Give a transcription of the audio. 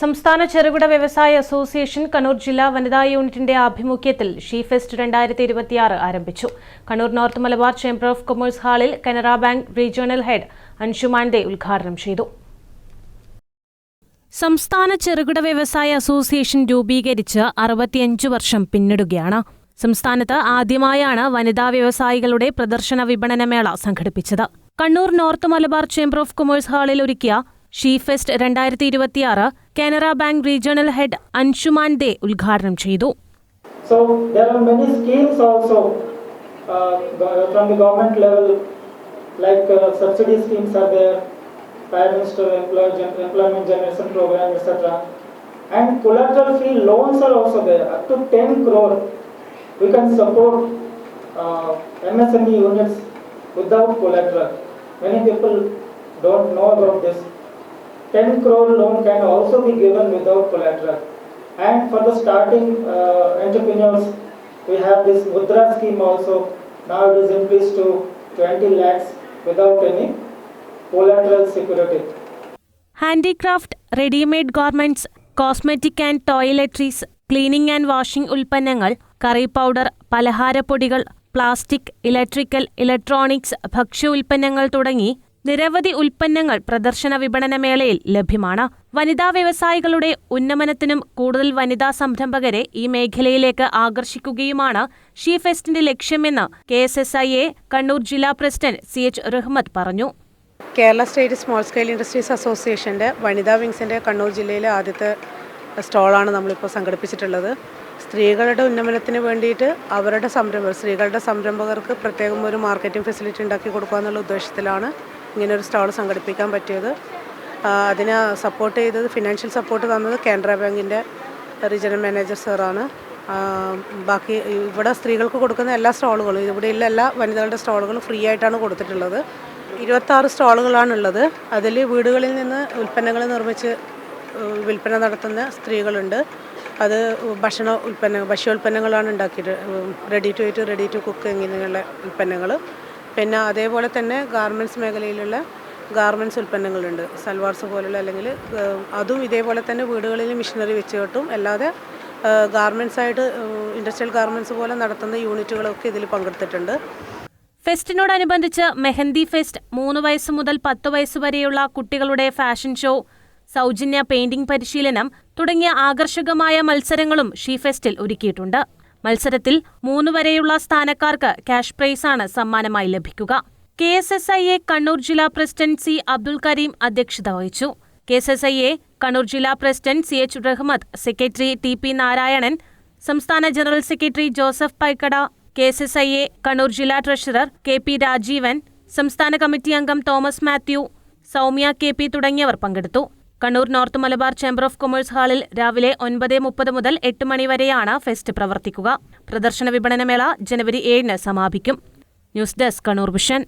സംസ്ഥാന ചെറുകിട വ്യവസായ അസോസിയേഷൻ കണ്ണൂർ ജില്ലാ വനിതാ യൂണിറ്റിന്റെ ആഭിമുഖ്യത്തിൽ ഷീ ഫെസ്റ്റ് 2026 ആരംഭിച്ചു. Kannur north Malabar chamber of commerce ഹാളിൽ Canara bank regional head Anshuman De ഉദ്ഘാടനം ചെയ്തു. സംസ്ഥാന ചെറുകിട വ്യവസായ അസോസിയേഷൻ രൂപീകരിച്ച് 65 വർഷം പിന്നിടുകയാണ്. സംസ്ഥാനത്ത് ആദ്യമായാണ് വനിതാ വ്യവസായികളുടെ പ്രദർശന വിപണന മേള സംഘടിപ്പിച്ചത്. Kannur north Malabar chamber of commerce ഹാളിൽ ഒരുക്കിയ she fest 2026 Canara bank regional head Anshuman De ഉദ്ഘാടനം ചെയ്തു. So there are many schemes also from the government level, like subsidy schemes are there, Prime Minister Employment Generation Program, etc. And collateral free loans are also there, up to 10 crore. We can support MSME units without collateral. Many people don't know about this. 10 crore loan can also be given without collateral. And for the starting entrepreneurs, we have this Mudra scheme also. Now it is increased to 20 lakhs without any collateral security. Handicraft, readymade garments, cosmetic and toiletries, cleaning and washing ഉൽപ്പന്നങ്ങൾ, curry powder, പലഹാരപ്പൊടികൾ, plastic, electrical, electronics, ഭക്ഷ്യ ഉൽപ്പന്നങ്ങൾ തുടങ്ങി നിരവധി ഉൽപ്പന്നങ്ങൾ പ്രദർശന വിപണന മേളയിൽ ലഭ്യമാണ്. വനിതാ വ്യവസായികളുടെ ഉന്നമനത്തിനും കൂടുതൽ വനിതാ സംരംഭകരെ ഈ മേഖലയിലേക്ക് ആകർഷിക്കുകയുമാണ് ഷീ ഫെസ്റ്റിന്റെ ലക്ഷ്യമെന്ന് KSSIA കണ്ണൂർ ജില്ലാ പ്രസിഡന്റ് CH റഹ്മത്ത് പറഞ്ഞു. Kerala state small scale industries അസോസിയേഷൻ്റെ വനിതാ വിങ്സിൻ്റെ കണ്ണൂർ ജില്ലയിലെ ആദ്യത്തെ സ്റ്റോളാണ് നമ്മളിപ്പോൾ സംഘടിപ്പിച്ചിട്ടുള്ളത്. സ്ത്രീകളുടെ ഉന്നമനത്തിന് വേണ്ടിയിട്ട് സ്ത്രീകളുടെ സംരംഭകർക്ക് പ്രത്യേകം ഒരു മാർക്കറ്റിംഗ് ഫെസിലിറ്റി ഉണ്ടാക്കി കൊടുക്കുക എന്നുള്ള ഉദ്ദേശത്തിലാണ് ഇങ്ങനൊരു സ്റ്റോൾ സംഘടിപ്പിക്കാൻ പറ്റിയത്. അതിനെ സപ്പോർട്ട് ചെയ്തത്, ഫിനാൻഷ്യൽ സപ്പോർട്ട് തന്നത് കാനറ ബാങ്കിൻ്റെ റീജിയണൽ മാനേജർ സാറാണ്. ബാക്കി ഇവിടെ സ്ത്രീകൾക്ക് കൊടുക്കുന്ന എല്ലാ സ്റ്റോളുകളും, ഇവിടെയുള്ള എല്ലാ വനിതകളുടെ സ്റ്റോളുകളും ഫ്രീ ആയിട്ടാണ് കൊടുത്തിട്ടുള്ളത്. 26 സ്റ്റോളുകളാണുള്ളത്. അതിൽ വീടുകളിൽ നിന്ന് ഉൽപ്പന്നങ്ങൾ നിർമ്മിച്ച് വിൽപ്പന നടത്തുന്ന സ്ത്രീകളുണ്ട്. അത് ഭക്ഷ്യോൽപ്പന്നങ്ങളാണ് ഉണ്ടാക്കിയിട്ട്, ready to eat, ready to cook ഇങ്ങനെയുള്ള ഉൽപ്പന്നങ്ങൾ. പിന്നെ അതേപോലെ തന്നെ ഗാർമെൻറ്റ്സ് മേഖലയിലുള്ള ഗാർമെൻറ്റ്സ് ഉൽപ്പന്നങ്ങളുണ്ട്, സൽവാർസ് പോലുള്ള, അല്ലെങ്കിൽ അതും ഇതേപോലെ തന്നെ വീടുകളിൽ മിഷനറി വെച്ച് കിട്ടും. അല്ലാതെ ഗാർമെൻറ്റ്സായിട്ട് ഇൻഡസ്ട്രിയൽ ഗാർമെൻറ്റ്സ് പോലെ നടത്തുന്ന യൂണിറ്റുകളൊക്കെ ഇതിൽ പങ്കെടുത്തിട്ടുണ്ട്. ഫെസ്റ്റിനോടനുബന്ധിച്ച് മെഹന്തി ഫെസ്റ്റ്, 3 വയസ്സ് മുതൽ 10 വയസ്സ് വരെയുള്ള കുട്ടികളുടെ ഫാഷൻ ഷോ, സൗജന്യ പെയിന്റിംഗ് പരിശീലനം തുടങ്ങിയ ആകർഷകമായ മത്സരങ്ങളും ഷീ ഫെസ്റ്റിൽ ഒരുക്കിയിട്ടുണ്ട്. മത്സരത്തിൽ 3 വരെയുള്ള സ്ഥാനക്കാർക്ക് ക്യാഷ് പ്രൈസാണ് സമ്മാനമായി ലഭിക്കുക. KSSIA കണ്ണൂർ ജില്ലാ പ്രസിഡന്റ് C അബ്ദുൽ കരീം അധ്യക്ഷത വഹിച്ചു. KSSIA കണ്ണൂർ ജില്ലാ പ്രസിഡന്റ് CH റഹ്മത്ത്, സെക്രട്ടറി TP നാരായണൻ, സംസ്ഥാന general secretary Joseph Paikkada, KSSIA Kannur ജില്ലാ ട്രഷറർ KP രാജീവൻ, സംസ്ഥാന കമ്മിറ്റി അംഗം തോമസ് മാത്യു, സൗമ്യ KP തുടങ്ങിയവർ പങ്കെടുത്തു. Kannur north Malabar chamber of commerce ഹാളിൽ രാവിലെ 9:30 മുതൽ 8 മണി വരെയാണ് ഫെസ്റ്റ് പ്രവർത്തിക്കുക. പ്രദർശന വിപണന മേള ജനുവരി 7 സമാപിക്കും. News desk Kannur vision.